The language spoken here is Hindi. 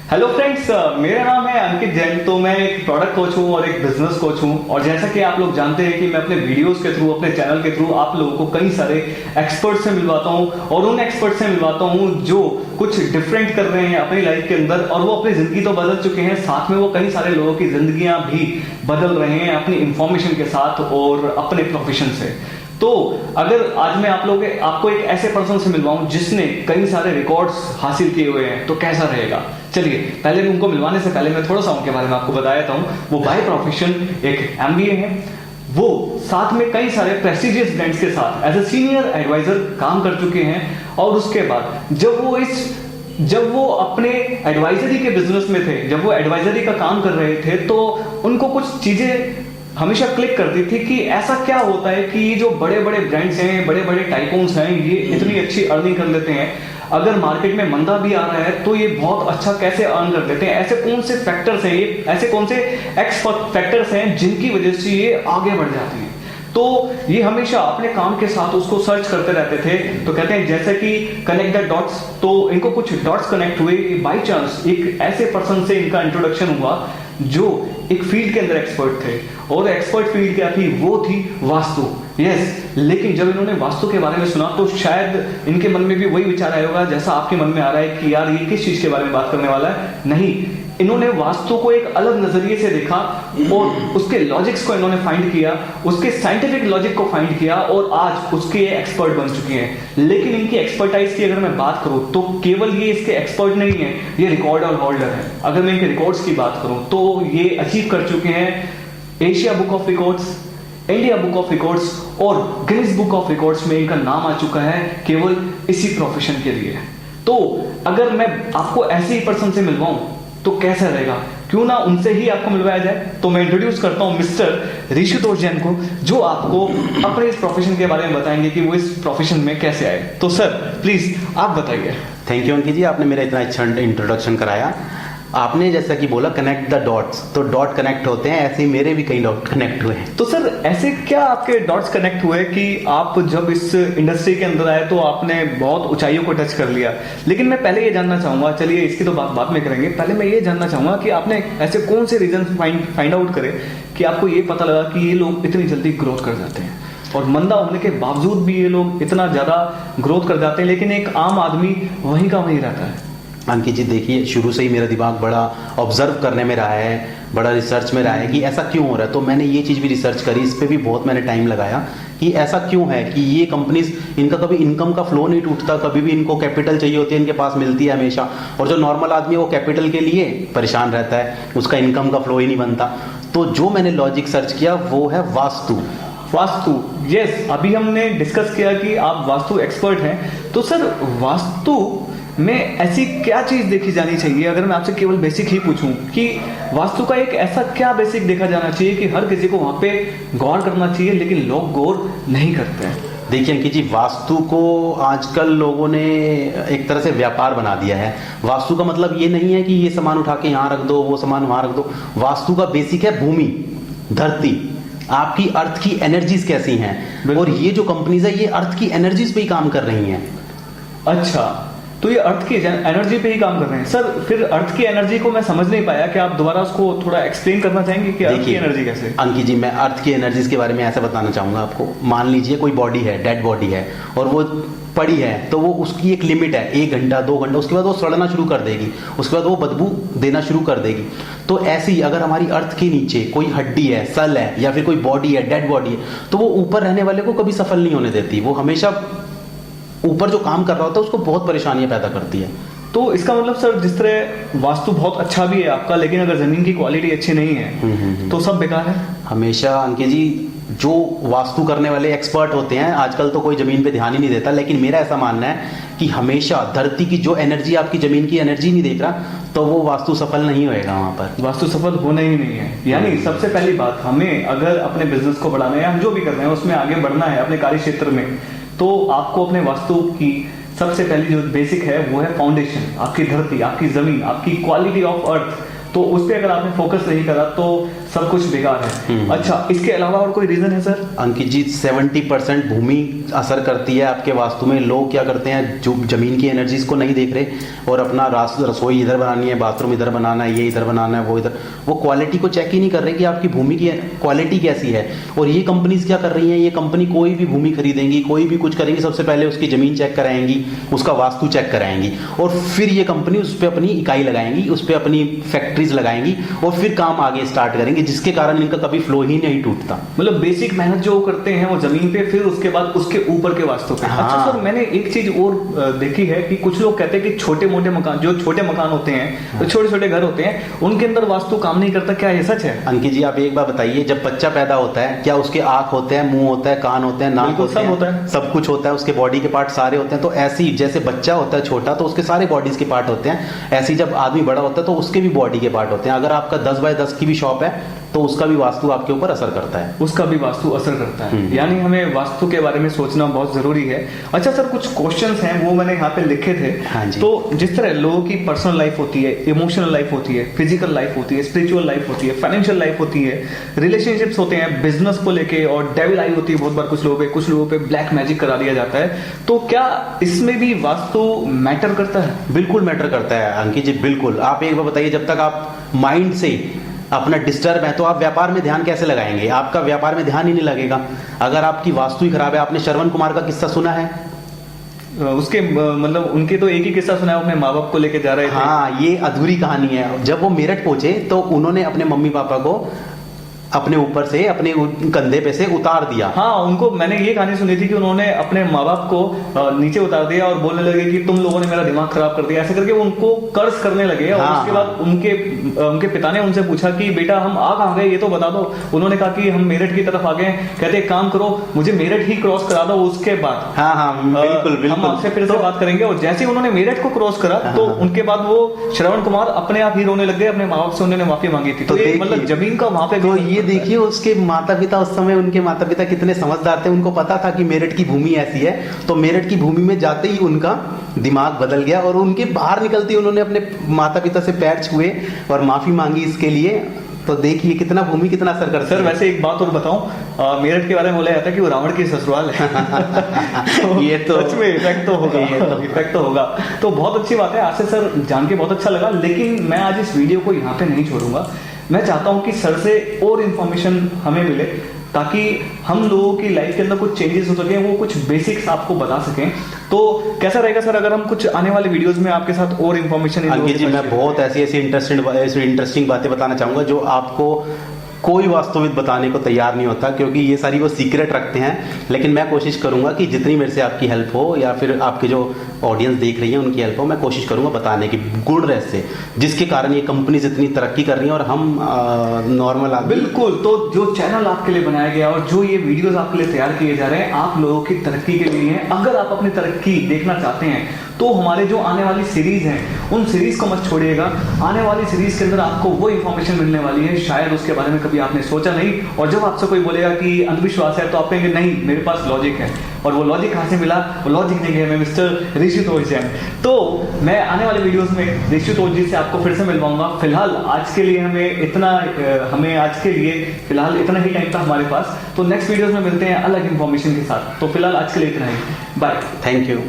हेलो फ्रेंड्स, मेरा नाम है अंकित जैन। तो मैं एक प्रोडक्ट कोच हूँ और एक बिजनेस कोच हूँ। और जैसा कि आप लोग जानते हैं कि मैं अपने वीडियोस के थ्रू, अपने चैनल के थ्रू आप लोगों को कई सारे एक्सपर्ट से मिलवाता हूँ और उन एक्सपर्ट से मिलवाता हूँ जो कुछ डिफरेंट कर रहे हैं अपनी लाइफ के अंदर, और वो अपनी जिंदगी तो बदल चुके हैं, साथ में वो कई सारे लोगों की जिंदगियां भी बदल रहे हैं अपनी इंफॉर्मेशन के साथ और अपने प्रोफेशन से। तो अगर आज मैं आपको एक ऐसे पर्सन से मिलवाऊं जिसने कई सारे रिकॉर्ड्स हासिल किए हुए हैं, तो कैसा रहेगा? चलिए, पहले उनको मिलवाने से पहले मैं थोड़ा सा उनके बारे में आपको बता देता हूं। वो बाय प्रोफेशन एक एमबीए है। वो साथ में कई सारे प्रेस्टिजियस ब्रांड्स के साथ एज ए सीनियर एडवाइजर काम कर चुके हैं। और उसके बाद जब वो अपने एडवाइजरी के बिजनेस में थे, जब वो एडवाइजरी का काम कर रहे थे, तो उनको कुछ चीजें हमेशा क्लिक करती थी कि ऐसा क्या होता है कि ये जो बड़े बड़े ब्रांड्स हैं, बड़े बड़े टाइकून्स हैं, ये इतनी अच्छी अर्निंग कर लेते हैं। अगर मार्केट में मंदा भी आ रहा है तो ये बहुत अच्छा कैसे अर्न कर लेते हैं? ऐसे कौन से फैक्टर्स हैं, ये ऐसे कौन से एक्स फैक्टर्स हैं जिनकी वजह से ये आगे बढ़ जाती हैं? तो ये हमेशा अपने काम के साथ उसको सर्च करते रहते थे। तो कहते हैं जैसे कि कनेक्ट द डॉट्स, तो इनको कुछ डॉट्स कनेक्ट हुए। बाय चांस एक ऐसे पर्सन से इनका इंट्रोडक्शन हुआ जो एक फील्ड के अंदर एक्सपर्ट थे, और एक्सपर्ट फील्ड क्या थी? वो थी वास्तु। यस, लेकिन जब इन्होंने वास्तु के बारे में सुना तो शायद इनके मन में भी वही विचार आया होगा जैसा आपके मन में आ रहा है कि यार ये किस चीज के बारे में बात करने वाला है। नहीं, इन्होंने वास्तु को एक अलग नजरिए से देखा और उसके लॉजिक्स को इन्होंने फाइंड किया, उसके साइंटिफिक लॉजिक को फाइंड किया, और आज उसके एक्सपर्ट बन चुके हैं। लेकिन इनकी एक्सपर्टाइज की अगर मैं बात करूं तो केवल ये इसके एक्सपर्ट नहीं है, ये रिकॉर्ड और होल्डर है। अगर मैं इनके रिकॉर्ड्स की बात करूं तो ये अचीव कर चुके हैं Asia book of records, India book of records और गिनीज बुक ऑफ रिकॉर्ड्स में इनका नाम आ चुका है केवल इसी प्रोफेशन के लिए। तो अगर मैं आपको ऐसे ही पर्सन से मिलवाऊं तो कैसा रहेगा? क्यों ना उनसे ही आपको मिलवाया जाए। तो मैं इंट्रोड्यूस करता हूं मिस्टर ऋषितोष जैन को, जो आपको अपने इस प्रोफेशन के बारे में बताएंगे कि वो इस प्रोफेशन में कैसे आए। तो सर प्लीज आप बताइए। थैंक यू अंकित जी, आपने मेरा इतना अच्छा इंट्रोडक्शन कराया। आपने जैसा कि बोला कनेक्ट द डॉट्स, तो डॉट कनेक्ट होते हैं, ऐसे ही मेरे भी कई डॉट कनेक्ट हुए हैं। तो सर ऐसे क्या आपके डॉट्स कनेक्ट हुए कि आप जब इस इंडस्ट्री के अंदर आए तो आपने बहुत ऊंचाइयों को टच कर लिया? लेकिन मैं पहले ये जानना चाहूंगा, चलिए इसकी तो बात बाद में करेंगे, पहले मैं ये जानना चाहूंगा कि आपने ऐसे कौन से रीजन फाइंड आउट करे कि आपको ये पता लगा कि ये लोग इतनी जल्दी ग्रोथ कर जाते हैं, और मंदा होने के बावजूद भी ये लोग इतना ज्यादा ग्रोथ कर जाते हैं, लेकिन एक आम आदमी वहीं का वहीं रहता है। अंकित जी देखिए, शुरू से ही मेरा दिमाग बड़ा ऑब्जर्व करने में रहा है, बड़ा रिसर्च में रहा है कि ऐसा क्यों हो रहा है। तो मैंने ये चीज़ भी रिसर्च करी, इस पर भी बहुत मैंने टाइम लगाया कि ऐसा क्यों है कि ये कंपनीज, इनका कभी इनकम का फ्लो नहीं टूटता, कभी भी इनको कैपिटल चाहिए होती है, इनके पास मिलती है हमेशा, और जो नॉर्मल आदमी है वो कैपिटल के लिए परेशान रहता है, उसका इनकम का फ्लो ही नहीं बनता। तो जो मैंने लॉजिक सर्च किया वो है वास्तु। वास्तु, यस, अभी हमने डिस्कस किया कि आप वास्तु एक्सपर्ट हैं। तो सर वास्तु में ऐसी क्या चीज देखी जानी चाहिए? अगर मैं आपसे केवल बेसिक ही पूछूं कि वास्तु का एक ऐसा क्या बेसिक देखा जाना चाहिए कि हर किसी को वहां पे गौर करना चाहिए, लेकिन लोग गौर नहीं करते हैं? देखिए अंकित जी, वास्तु को आजकल लोगों ने एक तरह से व्यापार बना दिया है। वास्तु का मतलब ये नहीं है कि ये सामान उठा के यहाँ रख दो, वो सामान वहां रख दो। वास्तु का बेसिक है भूमि, धरती, आपकी अर्थ की एनर्जीज कैसी हैं, और ये जो कंपनीज है ये अर्थ की एनर्जीज पे ही काम कर रही हैं। अच्छा, तो ये अर्थ की एनर्जी पे ही काम कर रहे हैं। सर फिर अर्थ की एनर्जी को मैं समझ नहीं पाया, कि आप दोबारा उसको थोड़ा एक्सप्लेन करना चाहेंगे कि अर्थ की एनर्जी कैसे? अंकित जी, मैं अर्थ की एनर्जीज के बारे में ऐसा बताना चाहूंगा आपको। मान लीजिए कोई बॉडी है, डेड बॉडी है, और वो पड़ी है, तो वो उसकी एक लिमिट है, 1 घंटा 2 घंटा, उसके बाद वो सड़ना शुरू कर देगी, उसके बाद वो बदबू देना शुरू कर देगी। तो ऐसे ही अगर हमारी अर्थ के नीचे कोई हड्डी है, सल है, या फिर कोई बॉडी है, डेड बॉडी है, तो वो ऊपर रहने वाले को कभी सफल नहीं होने देती। वो हमेशा ऊपर जो काम कर रहा होता है उसको बहुत परेशानियां पैदा करती है। तो इसका मतलब सर, जिस तरह वास्तु बहुत अच्छा भी है आपका, लेकिन अगर जमीन की क्वालिटी अच्छी नहीं है तो सब बेकार है। हमेशा अंकित जी, जो वास्तु करने वाले एक्सपर्ट होते हैं, आजकल तो कोई जमीन पे ध्यान ही नहीं देता, लेकिन मेरा ऐसा मानना है कि हमेशा धरती की जो एनर्जी, आपकी जमीन की एनर्जी नहीं देख रहा, तो वो वास्तु सफल नहीं होएगा, वहां पर वास्तु सफल होना ही नहीं है। यानी सबसे पहली बात, हमें अगर अपने बिजनेस को बढ़ाना है, हम जो भी कर रहे हैं उसमें आगे बढ़ना है अपने कार्य क्षेत्र में, तो आपको अपने वास्तु की सबसे पहली जो बेसिक है वो है फाउंडेशन, आपकी धरती, आपकी जमीन, आपकी क्वालिटी ऑफ अर्थ। तो उस पर अगर आपने फोकस नहीं करा तो सब कुछ बेकार है। अच्छा, इसके अलावा और कोई रीजन है सर? अंकित जी 70% भूमि असर करती है आपके वास्तु में। लोग क्या करते हैं, जो जमीन की एनर्जीज को नहीं देख रहे और अपना रसोई इधर बनानी है, बाथरूम इधर बनाना है, ये इधर बनाना है, वो इधर, वो क्वालिटी को चेक ही नहीं कर रहे कि आपकी भूमि की क्वालिटी कैसी है। और ये कंपनीज क्या कर रही हैं, ये कंपनी कोई भी भूमि खरीदेंगी, कोई भी कुछ करेंगी, सबसे पहले उसकी जमीन चेक कराएंगी, उसका वास्तु चेक कराएंगी, और फिर ये कंपनी उस पर अपनी इकाई लगाएंगी, उस पर अपनी फैक्ट्रीज लगाएंगी, और फिर काम आगे स्टार्ट करेंगे, जिसके कारण इनका कभी फ्लो ही नहीं टूटता। मतलब बेसिक मेहनत जो करते हैं वो जमीन पे, फिर उसके बाद उसके ऊपर के वास्तु पे। हाँ। अच्छा सर, मैंने एक चीज और देखी है कि कुछ लोग कहते हैं कि छोटे मोटे मकान, जो छोटे मकान होते हैं, तो छोटे छोटे घर होते हैं, उनके अंदर वास्तु काम नहीं करता, क्या ये सच है? अंकित जी आप एक बार बताइए, जब बच्चा पैदा होता है क्या उसके आंख होते हैं, मुंह होता है, कान होते हैं, नाक बिल्कुल, होते सब हैं, होता है। सब कुछ होता है, उसके बॉडी के पार्ट सारे होते हैं। तो ऐसे ही जैसे बच्चा होता है छोटा, तो उसके सारे बॉडीज के पार्ट होते हैं, ऐसे ही जब आदमी बड़ा होता है तो उसके भी बॉडी के पार्ट होते हैं। अगर आपका 10 बाय 10 की भी शॉप है तो उसका भी वास्तु आपके ऊपर असर करता है। उसका भी वास्तु असर करता है, यानी हमें वास्तु के बारे में सोचना बहुत जरूरी है। अच्छा सर, कुछ क्वेश्चंस हैं वो मैंने यहाँ पे लिखे थे। हाँ जी। तो जिस तरह लोगों की पर्सनल लाइफ होती है, इमोशनल लाइफ होती है, फिजिकल लाइफ होती है, स्पिरिचुअल लाइफ होती है, फाइनेंशियल लाइफ होती है, रिलेशनशिप्स होते हैं, बिजनेस को लेके, और डेविल आई होती है बहुत बार कुछ लोगों पे ब्लैक मैजिक करा दिया जाता है। तो क्या इसमें भी वास्तु मैटर करता है? बिल्कुल मैटर करता है अंकित जी, बिल्कुल। आप एक बार बताइए, जब तक आप माइंड से अपना डिस्टर्ब है तो आप व्यापार में ध्यान कैसे लगाएंगे? आपका व्यापार में ध्यान ही नहीं लगेगा अगर आपकी वास्तु ही खराब है। आपने श्रवण कुमार का किस्सा सुना है? उसके मतलब उनके तो एक ही किस्सा सुना है, अपने माँ बाप को लेके जा रहे थे। हाँ, ये अधूरी कहानी है। जब वो मेरठ पहुंचे तो उन्होंने अपने मम्मी पापा को अपने ऊपर से, अपने कंधे पे से उतार दिया। हाँ, उनको मैंने ये कहानी सुनी थी कि उन्होंने अपने माँ बाप को नीचे उतार दिया और बोलने लगे कि तुम लोगों ने मेरा दिमाग खराब कर दिया, ऐसे करके उनको कर्ज करने लगे। और हाँ, उसके बाद उनके पिता ने उनसे पूछा कि बेटा हम आ कहाँ गए, ये तो बता दो। उन्होंने कहा कि हम मेरठ की तरफ आ गए। कहते एक काम करो, मुझे मेरठ ही क्रॉस करा दो, उसके बाद हाँ हाँ बिल्कुल बिल्कुल हम आपसे फिर से बात करेंगे। और जैसे ही उन्होंने मेरठ को क्रॉस करा तो उनके बाद वो श्रवण कुमार अपने आप ही रोने लग गए, अपने माँ बाप से उन्होंने माफी मांगी थी। तो ये मतलब जमीन का वहां पे, तो ये देखिए उसके माता पिता, उस समय उनके माता पिता कितने समझदार थे। उनको पता था कि मेरठ की भूमि ऐसी है, तो मेरठ की भूमि में जाते ही उनका दिमाग बदल गया और उनके बाहर निकलते ही उन्होंने अपने माता पिता से पैर छुए और माफी मांगी इसके लिए। तो देखिए कितना भूमि कितना असर करता है। सर वैसे एक बात और बताऊं, मेरठ के बारे में बोला जाता है कि वो रावण की ससुराल है। तो ये तो सच में इफेक्ट तो होगा, इफेक्ट तो होगा। तो बहुत अच्छी बात है, आज से सर जान के बहुत अच्छा लगा। लेकिन मैं आज इस वीडियो को यहाँ पे नहीं छोड़ूंगा। मैं चाहता हूं कि सर से और इन्फॉर्मेशन हमें मिले, ताकि हम लोगों की लाइफ के अंदर कुछ चेंजेस हो सके, वो कुछ बेसिक्स आपको बता सकें। तो कैसा रहेगा सर अगर हम कुछ आने वाले वीडियोस में आपके साथ और इन्फॉर्मेशन? अंकित जी मैं बहुत ऐसी इंटरेस्टिंग बातें बताना चाहूंगा जो आपको कोई वास्तविक बताने को तैयार नहीं होता, क्योंकि ये सारी वो सीक्रेट रखते हैं। लेकिन मैं कोशिश करूंगा कि जितनी मेरे से आपकी हेल्प हो या फिर आपके जो ऑडियंस देख रही है उनकी हेल्प हो, मैं कोशिश करूंगा बताने की गुण रहस्य, जिसके कारण ये कंपनीज इतनी तरक्की कर रही हैं और हम नॉर्मल आदमी। बिल्कुल। तो जो चैनल आपके लिए बनाया गया और जो ये वीडियोस आपके लिए तैयार किए जा रहे हैं, आप लोगों की तरक्की के लिए हैं। अगर आप अपनी तरक्की देखना चाहते हैं तो हमारे जो आने वाली सीरीज हैं उन सीरीज को मत छोड़िएगा। आने वाली सीरीज के अंदर आपको वो इन्फॉर्मेशन मिलने वाली है शायद उसके बारे में कभी आपने सोचा नहीं। और जब आपसे कोई बोलेगा कि अंधविश्वास है तो आप कहेंगे नहीं, मेरे पास लॉजिक है। और वो लॉजिक कहाँ से मिला? वो लॉजिक देंगे हमें मिस्टर ऋषितोष जैन। तो मैं आने वाले वीडियोस में ऋषितोष जी से आपको फिर से मिलवाऊंगा। फिलहाल आज के लिए हमें आज के लिए फिलहाल इतना ही टाइम था हमारे पास। तो नेक्स्ट वीडियोस में मिलते हैं अलग इन्फॉर्मेशन के साथ। तो फिलहाल आज के लिए इतना ही, बाय, थैंक यू।